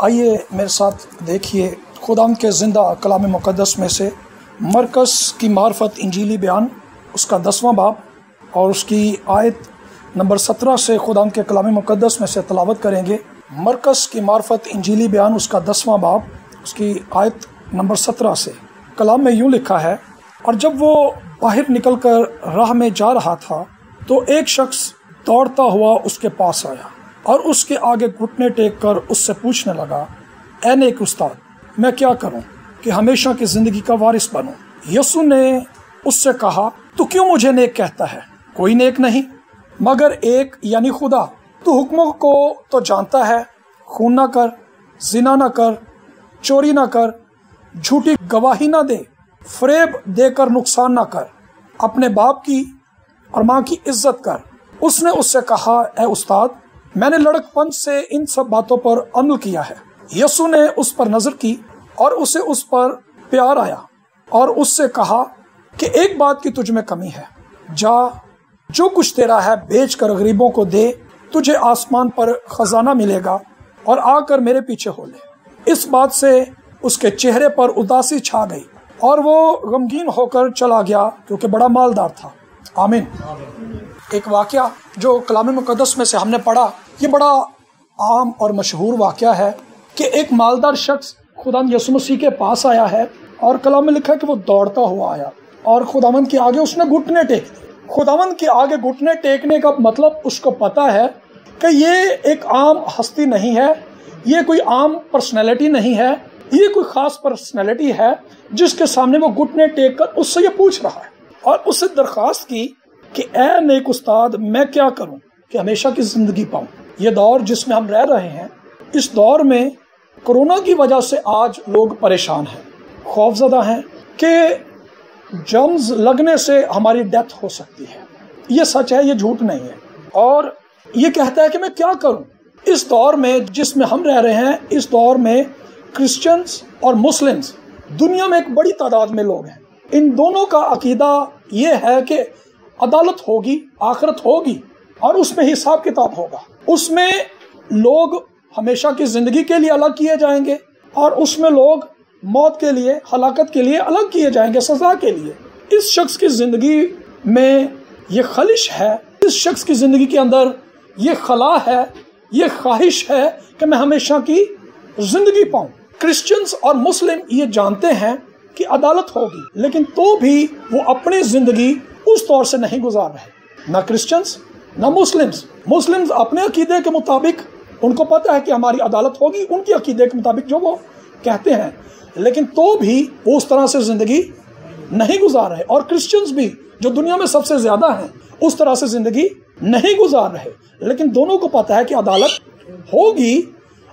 आइए मेरे साथ देखिए खुदाम के ज़िंदा कलाम मुक़द्दस में से मरकस की मार्फत इंजीली बयान उसका 10वां बाब और उसकी आयत नंबर 17 से खुदाम के कलाम मुक़द्दस में से तलावत करेंगे। मरकस की मार्फत इंजीली बयान उसका 10वां बाब उसकी आयत नंबर 17 से कलाम में यूँ लिखा है, और जब वो बाहर निकलकर राह में जा रहा था तो एक शख्स दौड़ता हुआ उसके पास आया और उसके आगे घुटने टेक कर उससे पूछने लगा, ऐ नेक उस्ताद, मैं क्या करूं कि हमेशा की जिंदगी का वारिस बनूं? यसु ने उससे कहा, तू क्यों मुझे नेक कहता है? कोई नेक नहीं मगर एक यानी खुदा। तू हुक्मों को तो जानता है, खून ना कर, जिना ना कर, चोरी ना कर, झूठी गवाही ना दे, फरेब देकर नुकसान ना कर, अपने बाप की और माँ की इज्जत कर। उसने उससे कहा, ए उस्ताद, मैंने लड़कपन से इन सब बातों पर अमल किया है। यसु ने उस पर नजर की और उसे उस पर प्यार आया और उससे कहा कि एक बात की तुझ में कमी है, जा जो कुछ तेरा है बेच कर गरीबों को दे, तुझे आसमान पर खजाना मिलेगा, और आकर मेरे पीछे हो ले। इस बात से उसके चेहरे पर उदासी छा गई और वो गमगीन होकर चला गया क्योंकि बड़ा मालदार था। आमीन। एक वाकया जो कलाम मुक़द्दस में से हमने पढ़ा, ये बड़ा आम और मशहूर वाकया है कि एक मालदार शख्स खुदावंद यसु मसीह के पास आया है और कलाम में लिखा है कि वो दौड़ता हुआ आया और खुदावंद के आगे उसने घुटने टेक दिए। खुदावंद के आगे घुटने टेकने का मतलब उसको पता है कि ये एक आम हस्ती नहीं है, ये कोई आम पर्सनैलिटी नहीं है, ये कोई खास पर्सनैलिटी है जिसके सामने वो घुटने टेक कर उससे ये पूछ रहा है और उससे दरख्वास्त की कि ए नेक उस्ताद, मैं क्या करूं कि हमेशा की जिंदगी पाऊं। ये दौर जिसमें हम रह रहे हैं, इस दौर में कोरोना की वजह से आज लोग परेशान हैं, खौफजदा हैं कि जर्म्स लगने से हमारी डेथ हो सकती है। ये सच है, ये झूठ नहीं है। और ये कहता है कि मैं क्या करूं इस दौर में जिसमें हम रह रहे हैं। इस दौर में क्रिश्चियंस और मुस्लिम्स दुनिया में एक बड़ी तादाद में लोग हैं। इन दोनों का अकीदा ये है कि अदालत होगी, आखिरत होगी और उसमें हिसाब किताब होगा। उसमें लोग हमेशा की जिंदगी के लिए अलग किए जाएंगे और उसमें लोग मौत के लिए, हलाकत के लिए अलग किए जाएंगे, सजा के लिए। इस शख्स की जिंदगी में ये खलिश है, इस शख्स की जिंदगी के अंदर ये खला है, ये ख्वाहिश है कि मैं हमेशा की जिंदगी पाऊं। क्रिश्चियंस और मुस्लिम ये जानते हैं कि अदालत होगी, लेकिन तो भी वो अपनी जिंदगी उस तौर से नहीं गुजार रहे। ना क्रिश्चियंस ना मुस्लिम्स अपने अकीदे के मुताबिक, उनको पता है कि हमारी अदालत होगी, उनके अकीदे के मुताबिक जो वो कहते हैं, लेकिन तो भी वो उस तरह से जिंदगी नहीं गुजार रहे। और क्रिश्चियंस भी जो दुनिया में सबसे ज्यादा हैं, उस तरह से जिंदगी नहीं गुजार रहे। लेकिन दोनों को पता है कि अदालत होगी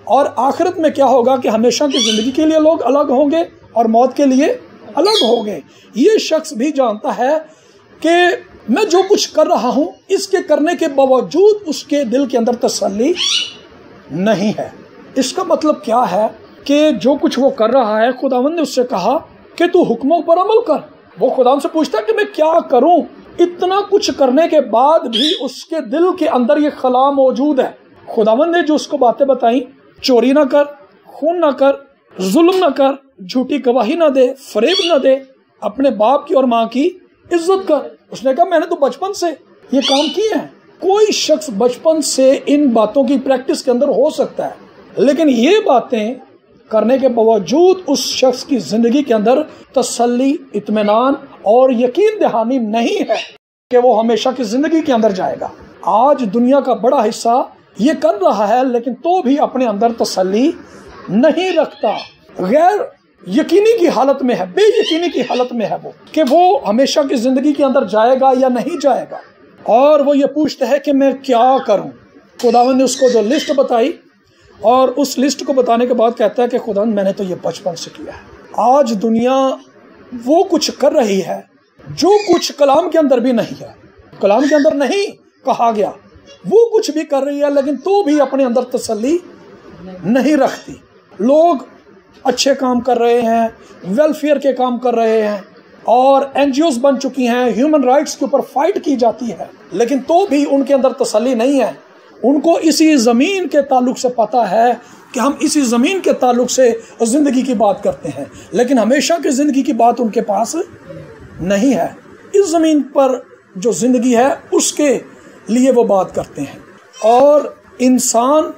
और आखिरत में क्या होगा कि हमेशा की जिंदगी के लिए लोग अलग होंगे और मौत के लिए अलग होंगे। ये शख्स भी जानता है कि मैं जो कुछ कर रहा हूं, इसके करने के बावजूद उसके दिल के अंदर तसल्ली नहीं है। इसका मतलब क्या है कि जो कुछ वो कर रहा है, खुदावंद ने उससे कहा कि तू हुक्मों पर अमल कर। वो खुदावंद से पूछता है कि मैं क्या करूं। इतना कुछ करने के बाद भी उसके दिल के अंदर ये खला मौजूद है। खुदावंद ने जो उसको बातें बताई, चोरी ना कर, खून ना कर, जुल्म ना कर, झूठी गवाही ना दे, फरेब ना दे, अपने बाप की और माँ की इज्जत कर। उसने कहा मैंने तो बचपन से ये काम किए हैं। कोई शख्स बचपन से इन बातों की प्रैक्टिस के अंदर हो सकता है, लेकिन ये बातें करने के बावजूद उस शख्स की जिंदगी के अंदर तसल्ली, इत्मीनान और यकीन दहानी नहीं है कि वो हमेशा की जिंदगी के अंदर जाएगा। आज दुनिया का बड़ा हिस्सा ये कर रहा है, लेकिन तो भी अपने अंदर तसल्ली नहीं रखता। गैर यकीनी की हालत में है, बेयकीनी की हालत में है वो कि वो हमेशा की जिंदगी के अंदर जाएगा या नहीं जाएगा। और वो ये पूछता है कि मैं क्या करूं। खुदावंद ने उसको जो लिस्ट बताई और उस लिस्ट को बताने के बाद कहता है कि खुदावंद मैंने तो ये बचपन से किया है। आज दुनिया वो कुछ कर रही है जो कुछ कलाम के अंदर भी नहीं है, कलाम के अंदर नहीं कहा गया, वो कुछ भी कर रही है, लेकिन तो भी अपने अंदर तसल्ली नहीं रखती। लोग अच्छे काम कर रहे हैं, वेलफेयर के काम कर रहे हैं और एनजीओज बन चुकी हैं, ह्यूमन राइट्स के ऊपर फाइट की जाती है, लेकिन तो भी उनके अंदर तसल्ली नहीं है। उनको इसी ज़मीन के ताल्लुक से पता है कि हम इसी ज़मीन के ताल्लुक से ज़िंदगी की बात करते हैं, लेकिन हमेशा की ज़िंदगी की बात उनके पास नहीं है। इस ज़मीन पर जो ज़िंदगी है उसके लिए वो बात करते हैं। और इंसान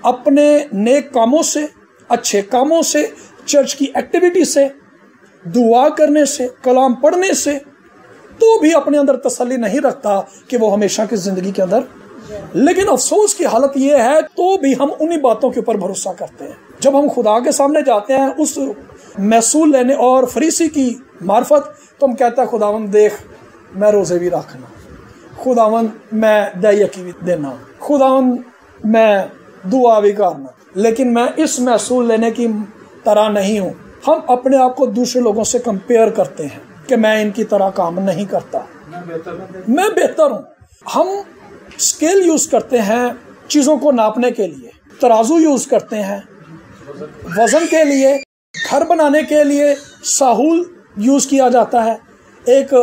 अपने नेक कामों से, अच्छे कामों से, चर्च की एक्टिविटी से, दुआ करने से, कलाम पढ़ने से तो भी अपने अंदर तसल्ली नहीं रखता कि वो हमेशा की ज़िंदगी के अंदर। लेकिन अफसोस की हालत ये है तो भी हम उन्हीं बातों के ऊपर भरोसा करते हैं। जब हम खुदा के सामने जाते हैं उस महसूल लेने और फरीसी की मार्फत, तो हम कहते हैं खुदावंद देख मैं रोज़े भी रखना, खुदावंद मैं दयाकी भी देना, खुदावंद मैं दुआ भी करना, लेकिन मैं इस महसूल लेने की तरह नहीं हूँ। हम अपने आप को दूसरे लोगों से कंपेयर करते हैं कि मैं इनकी तरह काम नहीं करता, मैं बेहतर हूँ। हम स्केल यूज़ करते हैं चीज़ों को नापने के लिए, तराजू यूज़ करते हैं वज़न के लिए, घर बनाने के लिए साहुल यूज़ किया जाता है। एक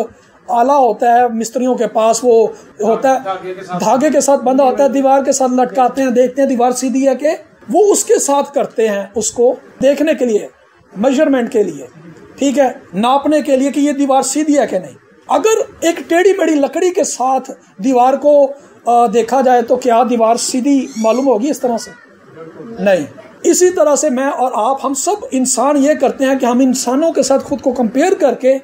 आला होता है मिस्त्रियों के पास, वो होता है धागे के साथ बंधा होता है, दीवार के साथ लटकाते हैं, देखते हैं दीवार सीधी है कि, वो उसके साथ करते हैं उसको देखने के लिए, मेजरमेंट के लिए, ठीक है, नापने के लिए कि ये दीवार सीधी है कि नहीं। अगर एक टेढ़ी मेढ़ी लकड़ी के साथ दीवार को देखा जाए तो क्या दीवार सीधी मालूम होगी इस तरह से? नहीं। इसी तरह से मैं और आप, हम सब इंसान ये करते हैं कि हम इंसानों के साथ खुद को कंपेयर करके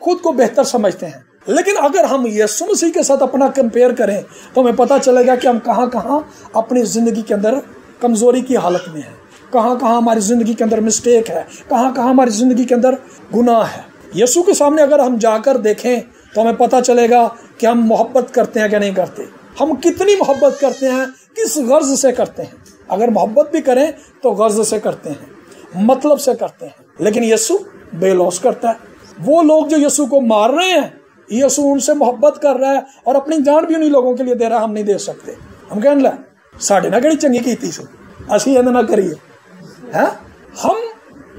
खुद को बेहतर समझते हैं। लेकिन अगर हम यीशु मसीह के साथ अपना कंपेयर करें तो हमें पता चलेगा कि हम कहाँ कहाँ अपनी ज़िंदगी के अंदर कमज़ोरी की हालत में हैं, कहाँ कहाँ हमारी ज़िंदगी के अंदर मिस्टेक है, कहाँ कहाँ हमारी ज़िंदगी के अंदर गुनाह है। यीशु के सामने अगर हम जाकर देखें तो हमें पता चलेगा कि हम मोहब्बत करते हैं कि नहीं करते, हम कितनी मोहब्बत करते हैं, किस गर्ज से करते हैं। अगर मोहब्बत भी करें तो गर्ज से करते हैं, मतलब से करते हैं। लेकिन यीशु बेलौस करता है। वो लोग जो यीशु को मार रहे हैं, यीशु उनसे मोहब्बत कर रहा है और अपनी जान भी उन्हीं लोगों के लिए दे रहा है। हम नहीं दे सकते। हम कहने ला साढ़े ना कड़ी चंगी की सो असी इंद ना करिए है। हम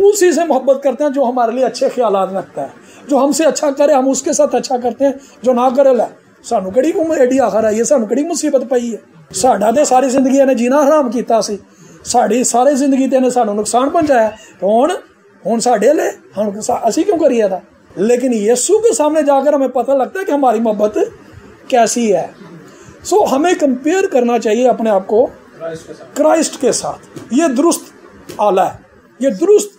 उसी से मोहब्बत करते हैं जो हमारे लिए अच्छे ख्यालात रखता है, जो हमसे अच्छा करे हम उसके साथ अच्छा करते हैं, जो ना करे ला सानू कड़ी एडी आखर आई है, सानू कड़ी मुसीबत पई है, साडा ते सारी जिंदगी इन्हें जीना हराम किया सी, साड़ी सारी जिंदगी ते इन्हें सानू नुकसान पहुंचाया, तो हुण साडे ले हम असी क्यों करिए था। लेकिन यीशु के सामने जाकर हमें पता लगता है कि हमारी मोहब्बत कैसी है। सो हमें कंपेयर करना चाहिए अपने आप को क्राइस्ट के साथ। ये दुरुस्त आला है, ये दुरुस्त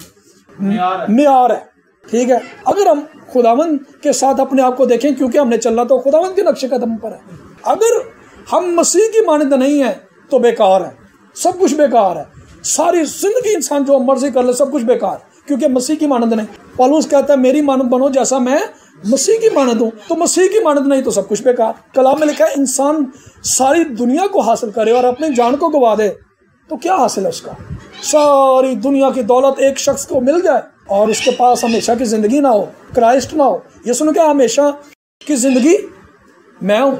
मियार है, ठीक है। अगर हम खुदावंद के साथ अपने आप को देखें, क्योंकि हमने चलना तो खुदावंद के नक्शे कदम पर है। अगर हम मसीह की मानद नहीं है तो बेकार है, सब कुछ बेकार है। सारी जिंदगी इंसान जो मर्जी कर ले सब कुछ बेकार, क्योंकि मसीह की मानद नहीं। पौलुस कहता है मेरी मानद बनो जैसा मैं मसीह की मानद हूँ, तो मसीह की मानद नहीं तो सब कुछ बेकार। कलाम में लिखा है इंसान सारी दुनिया को हासिल करे और अपनी जान को गवा दे तो क्या हासिल है उसका। सारी दुनिया की दौलत एक शख्स को मिल जाए और उसके पास हमेशा की जिंदगी ना हो, क्राइस्ट ना हो। ये सुन क्या हमेशा की जिंदगी मैं हूं,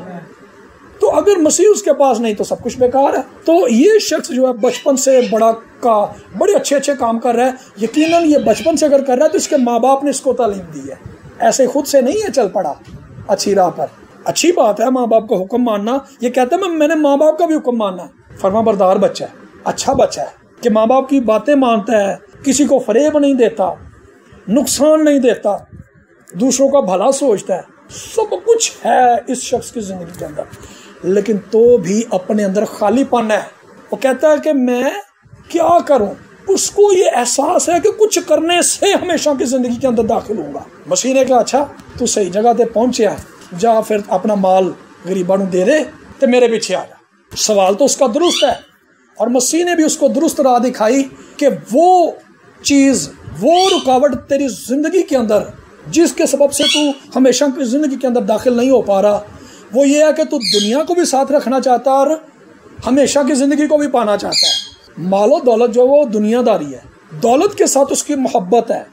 तो अगर मसीह उसके पास नहीं तो सब कुछ बेकार है। तो ये शख्स जो है बचपन से बड़े अच्छे अच्छे काम कर रहा है। यकीनन ये बचपन से अगर कर रहा है तो इसके माँ बाप ने इसको तालीम दी है, ऐसे खुद से नहीं है चल पड़ा अच्छी राह पर। अच्छी बात है माँ बाप का हुक्म मानना। ये कहता है मैंने माँ बाप का भी हुक्म मानना है। फरमाबरदार बच्चा है, अच्छा बच्चा है कि माँ बाप की बातें मानता है, किसी को फरेब नहीं देता, नुकसान नहीं देता, दूसरों का भला सोचता है। सब कुछ है इस शख्स की जिंदगी के अंदर, लेकिन तो भी अपने अंदर खालीपन है। वो कहता है कि मैं क्या करूं। उसको ये एहसास है कि कुछ करने से हमेशा की जिंदगी के अंदर दाखिल होगा। मसीह ने कहा अच्छा तू सही जगह पे पहुंचे, जा फिर अपना माल गरीबां नूं दे दे ते मेरे पीछे आ जा। सवाल तो उसका दुरुस्त है और मसीह ने भी उसको दुरुस्त राह दिखाई कि वो चीज़, वो रुकावट तेरी जिंदगी के अंदर जिसके सबब से तू हमेशा की जिंदगी के अंदर दाखिल नहीं हो पा रहा, वो ये है कि तू दुनिया को भी साथ रखना चाहता और हमेशा की जिंदगी को भी पाना चाहता है। मालो दौलत जो वो दुनियादारी है, दौलत के साथ उसकी मोहब्बत है,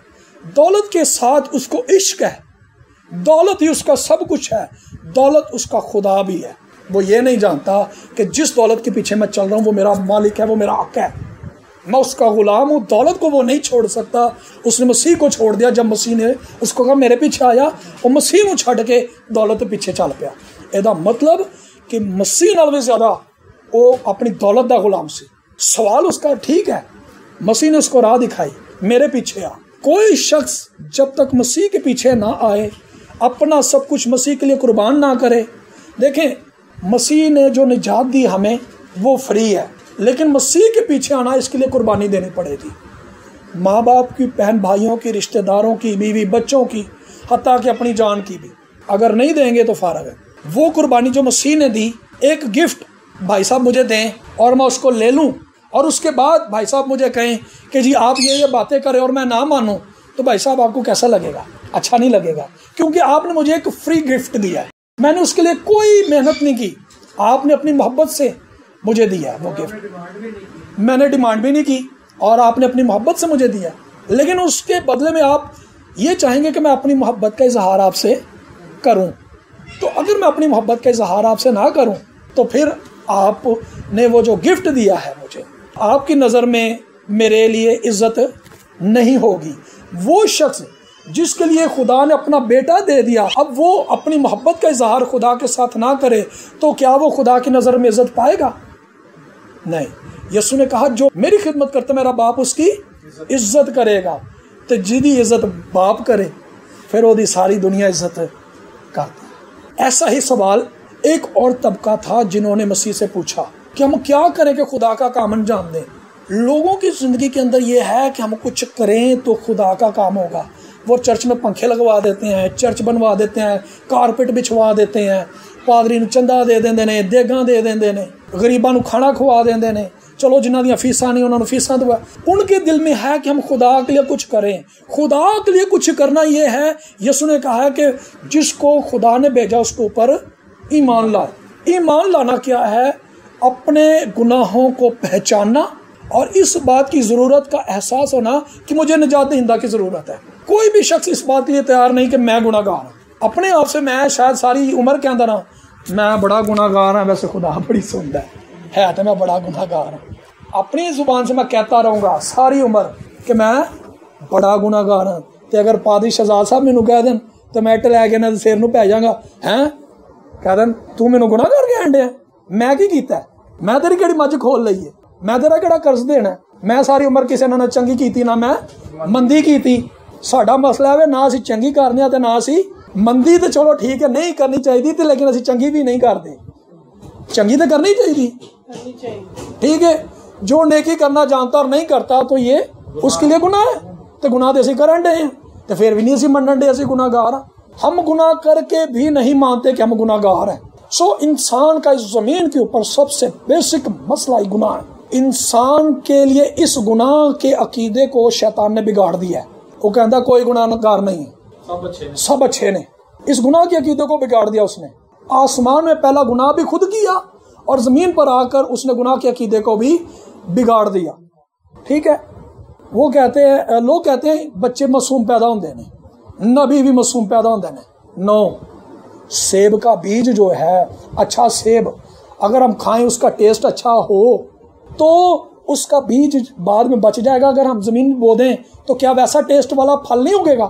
दौलत के साथ उसको इश्क है, दौलत ही उसका सब कुछ है, दौलत उसका खुदा भी है। वो ये नहीं जानता कि जिस दौलत के पीछे मैं चल रहा हूँ वो मेरा मालिक है, वो मेरा हक है, मैं उसका गुलाम हूँ। दौलत को वो नहीं छोड़ सकता। उसने मसीह को छोड़ दिया। जब मसीह ने उसको कहा मेरे पीछे आया, और मसीह को छड़ के दौलत के पीछे चल पाया। एदा मतलब कि मसीह नाल भी ज़्यादा वो अपनी दौलत दा गुलाम सी। सवाल उसका ठीक है, मसीह ने उसको राह दिखाई, मेरे पीछे आ। कोई शख्स जब तक मसीह के पीछे ना आए, अपना सब कुछ मसीह के लिए कुर्बान ना करे। देखें, मसीह ने जो निजात दी हमें वो फ्री है, लेकिन मसीह के पीछे आना इसके लिए कुर्बानी देनी पड़ेगी। माँ बाप की, बहन भाइयों की, रिश्तेदारों की, बीवी बच्चों की, हत्ता कि अपनी जान की भी अगर नहीं देंगे तो फारग है। वो कुर्बानी जो मसीह ने दी, एक गिफ्ट भाई साहब मुझे दें और मैं उसको ले लूं और उसके बाद भाई साहब मुझे कहें कि जी आप ये बातें करें और मैं ना मानूं, तो भाई साहब आपको कैसा लगेगा? अच्छा नहीं लगेगा, क्योंकि आपने मुझे एक फ्री गिफ्ट दिया है, मैंने उसके लिए कोई मेहनत नहीं की, आपने अपनी मोहब्बत से मुझे दिया वो गिफ्ट। मैंने डिमांड भी नहीं की और आपने अपनी मोहब्बत से मुझे दिया, लेकिन उसके बदले में आप ये चाहेंगे कि मैं अपनी मोहब्बत का इजहार आपसे करूं। तो अगर मैं अपनी मोहब्बत का इजहार आपसे ना करूं, तो फिर आपने वो जो गिफ्ट दिया है मुझे, आपकी नज़र में मेरे लिए इज्जत नहीं होगी। वो शख्स जिसके लिए खुदा ने अपना बेटा दे दिया, अब वो अपनी मोहब्बत का इजहार खुदा के साथ ना करे, तो क्या वो खुदा की नज़र में इज्जत पाएगा? नहीं। यीशु ने कहा जो मेरी खिदमत करता मेरा बाप उसकी इज्जत करेगा। तो जिदी इज्जत बाप करे, फिर वो सारी दुनिया इज्जत करती। ऐसा ही सवाल एक और तबका था जिन्होंने मसीह से पूछा कि हम क्या करें कि खुदा का काम अंजाम दें। लोगों की ज़िंदगी के अंदर ये है कि हम कुछ करें तो खुदा का काम होगा। वो चर्च में पंखे लगवा देते हैं, चर्च बनवा देते हैं, कारपेट बिछवा देते हैं, पादरी नूं चंदा दे देंदे ने, देगां दे देंदे ने, गरीबां नूं खाना खवा देंदे ने। चलो जिन्हां दियां फीसां नहीं उन्होंने फीसां दवा। उनके दिल में है कि हम खुदा के लिए कुछ करें। खुदा के लिए कुछ करना ये है, यीशु ने कहा है कि जिसको खुदा ने भेजा उसके ऊपर ईमान लाए। ईमान लाना क्या है? अपने गुनाहों को पहचानना और इस बात की ज़रूरत का एहसास होना कि मुझे निजात दहिंदा की ज़रूरत है। कोई भी शख्स इस बात के लिए तैयार नहीं कि मैं गुनाहगार हूँ। अपने आप से मैं शायद सारी उम्र के अंदर मैं बड़ा गुनाहगार हूँ, वैसे खुदा बड़ी सुनता है तो मैं बड़ा गुनाहगार हूँ। अपनी ज़ुबान से मैं कहता रहूँगा सारी उम्र कि मैं बड़ा गुनाहगार हूँ। तो अगर पादरी शहजाद साहब मैनू कह दें तो मैं इट लैके ना सिर नूं पै जांगा, हैं कह दें तू मैनू गुनाहगार कहण डिया, मैं की कीता? मैं तेरी किहड़ी मੱਝ खोल लई है? मैं तेरा किहड़ा कर्ज देना? मैं सारी उम्र किसी ने ना चंगी कीती ना मैं मंदी कीती। साडा मसला है ना असीं चंगी करने आ ते ना असीं मंदी। तो चलो ठीक है नहीं करनी चाहिए थी, लेकिन असीं चंगी भी नहीं करते। चंगी तो करनी चाहिए, ठीक है। जो नेकी करना जानता और नहीं करता तो ये उसके लिए गुनाह है। तो गुनाह तो असीं करन डे हैं, तो फिर भी नहीं असीं मनन डे असीं गुनाहगार। हम गुनाह करके भी नहीं मानते कि हम गुनाहगार हैं। सो इंसान का इस जमीन के ऊपर सबसे बेसिक मसला ही गुनाह है। इंसान के लिए इस गुनाह के अकीदे को शैतान ने बिगाड़ दिया है। वो कहता कोई गुनाहगार नहीं है, सब अच्छे ने। इस गुनाह के अकीदे को बिगाड़ दिया उसने। आसमान में पहला गुनाह भी खुद किया और ज़मीन पर आकर उसने गुनाह के अकीदे को भी बिगाड़ दिया, ठीक है। वो कहते हैं, लोग कहते हैं बच्चे मासूम पैदा होंगे ने, नबी भी मासूम पैदा होंगे ने। नो, सेब का बीज जो है, अच्छा सेब अगर हम खाएं उसका टेस्ट अच्छा हो तो उसका बीज बाद में बच जाएगा। अगर हम ज़मीन में बो दें तो क्या वैसा टेस्ट वाला फल नहीं उगेगा?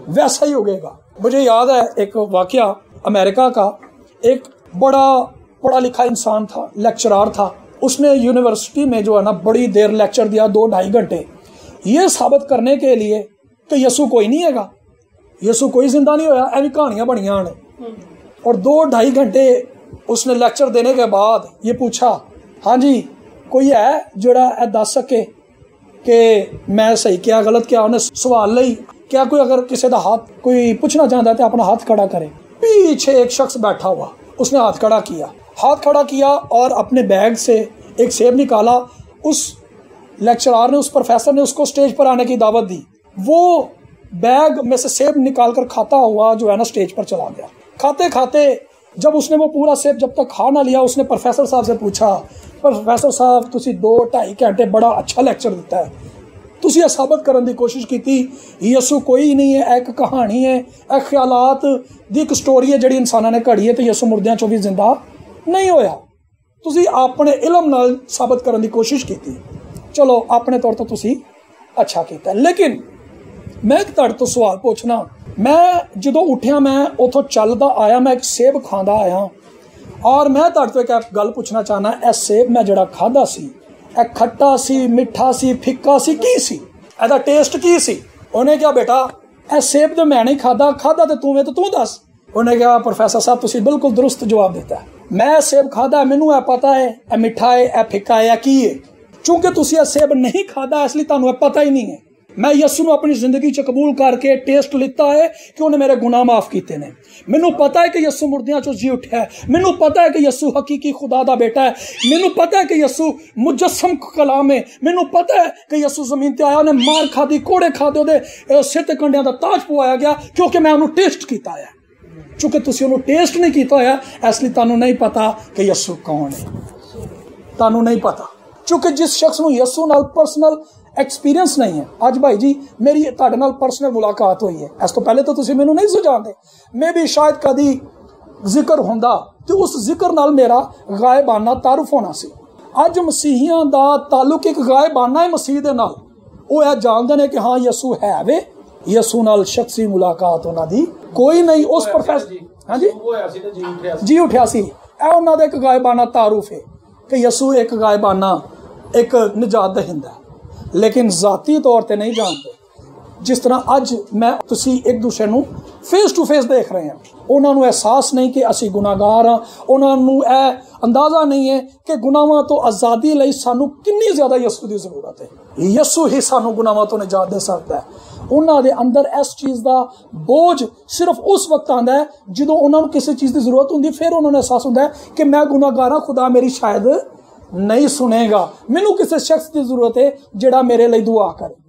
वैसा ही उगेगा। मुझे याद है एक वाकया, अमेरिका का एक बड़ा पढ़ा लिखा इंसान था, लेक्चरार था। उसने यूनिवर्सिटी में जो है ना बड़ी देर लेक्चर दिया, 2-2.5 घंटे, ये साबित करने के लिए कि यसू कोई नहीं हैगा, यसू कोई जिंदा नहीं होया, ऐसी कहानियां बनियां ने। और 2-2.5 घंटे उसने लेक्चर देने के बाद ये पूछा, हाँ जी कोई है जोड़ा दस सके कि मैं सही क्या गलत क्या? उन्हें सवाल लई, क्या कोई अगर किसी का हाथ कोई पूछना चाहता है तो अपना हाथ खड़ा करे। पीछे एक शख्स बैठा हुआ, उसने हाथ खड़ा किया और अपने बैग से एक सेब निकाला। उस लेक्चरार ने, उस प्रोफेसर ने उसको स्टेज पर आने की दावत दी। वो बैग में से सेब निकाल कर खाता हुआ जो है ना स्टेज पर चला गया। खाते खाते जब उसने वो पूरा सेब जब तक खा ना लिया, उसने प्रोफेसर साहब से पूछा, प्रोफेसर साहब तुसी 2-2.5 घंटे बड़ा अच्छा लेक्चर दिता है, तुसी यह साबित करने की कोशिश की यसू कोई नहीं है, एक कहानी है, एक ख्यालात दी एक स्टोरी है जिहड़ी इंसानां ने घड़ी है, तो यसू मुर्दियां चों भी जिंदा नहीं होया। तुसी अपने इलम नाल साबित करने की कोशिश की, चलो अपने तौर तो तुसी अच्छा किया। लेकिन मैं एक तुहाडे तो सवाल पूछना, मैं जो उठिया, मैं उथों चलदा आया, मैं एक सेब खांदा आया और मैं तुहाडे तो एक गल पूछना चाहना, ए सेब मैं जिहड़ा खादा सी, ए खट्टा सी, मिठा सी, फिक्का सी, की सी? एदा टेस्ट की सी? उन्हें कहा बेटा ए सेब तो मैं नहीं खादा, खादा तो तू दस। उन्हें कहा प्रोफैसर साहब तुसी बिल्कुल दुरुस्त जवाब दिता है, मैं सेब खादा, मैनू ए पता है ए मिठा है, ए फिक्का है, की है। चूंकि तुसी ए सेब नहीं खादा इसलिए तुहानू ए पता ही नहीं है। मैं यसू अपनी जिंदगी च कबूल करके टेस्ट लिता है कि उन्हें मेरे गुनाह माफ किए ने। मैनू पता है कि यसू मुर्दियां चो जी उठा है, मैनू पता है कि यसू हकीकी खुदा दा बेटा है, मैनू पता है कि यसू मुजस्सम कलाम है, मैनू पता है कि यसू जमीन ते आया, उन्हें मार खादी, कोड़े खादे, उहदे सिर ते कंडियां दा ताज पवाया गया क्योंकि मैं उन्होंने टेस्ट किया है। चूंकि तुसी उन्होंने टेस्ट नहीं किया होया इसलिए तुहानू नहीं पता कि यसू कौन है, तुहानू नहीं पता। चूंकि जिस शख्स को यसू नाल पर्सनल एक्सपीरियंस नहीं है। अज भाई जी मेरी तुहाडे नाल पर्सनल मुलाकात हुई है, इस तो पहले तो तुसी मैनू नहीं सी जानदे, मैं भी शायद कदी जिक्र हुंदा तो उस जिक्र नाल मेरा गायबाना तारुफ होना सी। अज मसीहियां दा ताल्लुक एक गायबाना है मसीह दे नाल, वो यह जानते हैं कि हाँ यसू है वे, यसू नाल शख्सी मुलाकात उन्हां दी कोई नहीं। उस प्रोफेसर हाँ जी उठिया सी, ए उन्हां दा एक गायबाना तारुफ है कि यसू एक गायबाना एक निजात दहिंदा है, लेकिन जाती तौर पर नहीं जानते। जिस तरह अज मैं तुसी एक दूसरे नू फेस टू फेस देख रहे हैं, उन्होंने एहसास नहीं कि असी गुनाहगार हाँ, उन्होंने यह अंदाजा नहीं है कि गुनाहां तो आज़ादी लई सानू कितनी ज़्यादा यसू की जरूरत है। यसू ही सानू गुनाहां तो निजात दे सकता है। उन्होंने अंदर इस चीज़ का बोझ सिर्फ उस वक्त आता है जो उन्होंने किसी चीज़ की जरूरत होंगी, फिर उन्होंने एहसास होता है कि मैं गुनाहगार हाँ, खुदा मेरी शायद नहीं सुनेगा, मैनू किसी शख्स की जरूरत है जिहड़ा मेरे लिए दुआ करे।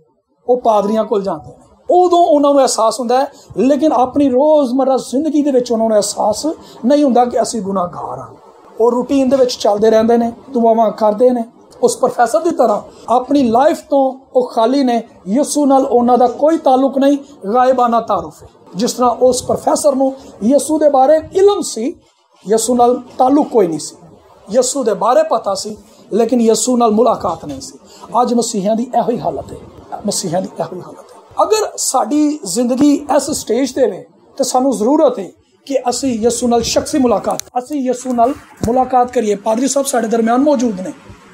वो पादरियां कोल जाते हैं, उदों उन्होंने एहसास होता है, लेकिन अपनी रोज़मर्रा जिंदगी दे विच उन्होंने एहसास नहीं होता कि असी गुनाहगार हाँ। वो रूटीन दे विच चलते रहते हैं, दुआवां करते हैं। उस प्रोफैसर की तरह अपनी लाइफ तो वो खाली ने, यसू नाल उन्हां दा कोई ताल्लुक नहीं, गायबाना तारुफ है। जिस तरह उस प्रोफैसर नूं यसू दे बारे इलम सी, यसू नाल ताल्लुक कोई नहीं सी, यसू दे बारे पता सी लेकिन यसू नाल मुलाकात नहीं सी। अज मसीहियां दी इहो ही हालत है, मसीहियां दी इहो ही हालत है। अगर साडी जिंदगी इस स्टेज ते वे तो सानू जरूरत है कि असी यसू नाल शख्सी मुलाकात, असी यसू नाल मुलाकात करिए। पादरी साहब साडे दरम्यान मौजूद ने।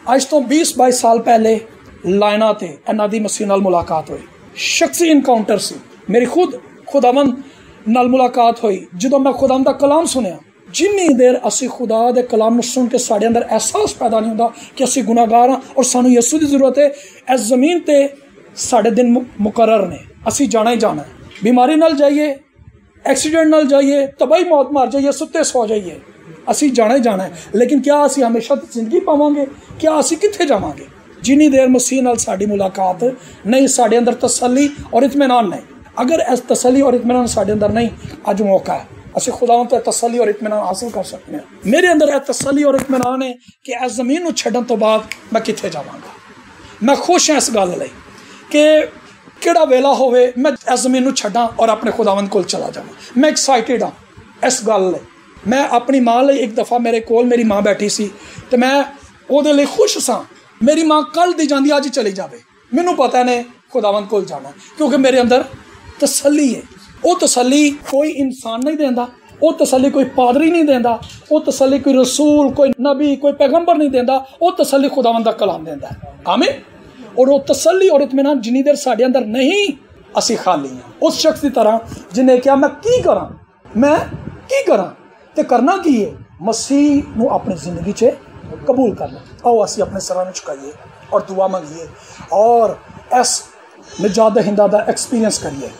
अज तो 20-22 साल पहले लाइना ते इन्हां दी मसीह नाल मुलाकात हुई, शख्सी इनकाउंटर सी। मेरी खुदावंद नाल मुलाकात हुई जदों मैं खुदावंद दा कलाम सुनिया। जिन्नी देर असी खुदा दे कलाम सुन के साढ़े अंदर एहसास पैदा नहीं होता कि असी गुनाहगार हाँ और सानू यसू की जरूरत है, इस जमीन ते साढ़े दिन मुकर्रर ने, असी जाना ही जाना है। बीमारी नाल जाइए, एक्सीडेंट नाल जाइए, तबाही मौत मार जाइए, सुत्ते सो जाइए, असी जाना ही जाना है। लेकिन क्या असी हमेशा जिंदगी पावांगे? क्या असी कित्थे जावांगे? जिन्नी देर मसीह नाल साडी मुलाकात नहीं, साढ़े अंदर तसल्ली और इत्मीनान नहीं। अगर इस तसल्ली और इत्मीनान साढ़े अंदर नहीं, अज मौका है असी खुदावंद तो तसल्ली और इत्मीनान हासिल कर सकते हैं। मेरे अंदर यह तसल्ली और इत्मीनान है कि इस जमीन को छड्डन तो बाद मैं कित्थे जावांगा। मैं खुश हाँ इस गल लई कि किहड़ा वेला होवे मैं इस जमीन को छड्डां और अपने खुदावंद कोल चला जावां। मैं एक्साइटेड हाँ इस गल लई। मैं अपनी माँ लई एक दफ़ा मेरे कोल मेरी माँ बैठी सी तो मैं उहदे लई खुश सा। मेरी माँ कल दी जांदी अज चली जावे, मैनू पता ने खुदावंद कोल जाना क्योंकि मेरे अंदर तसल्ली है। वो तसल्ली कोई इंसान नहीं देंदा, वो तसल्ली कोई पादरी नहीं देंदा, वो तसल्ली कोई रसूल, कोई नबी, कोई पैगंबर नहीं देंदा, वो तसल्ली खुदावंद दा कलाम देंदा है। आमीन। और वो तसल्ली और इत्मीनान जिन्नी देर साढ़े अंदर नहीं, असी खाली हैं। उस शख्स की तरह जिन्हें क्या मैं की करा, मैं की करा ते करना की है, मसीह नूं अपनी जिंदगी च कबूल करना। आओ असी अपने सरां नूं झुकाइए और दुआ मंगिए और इस निजात दहिंदा दा एक्सपीरियंस करिए।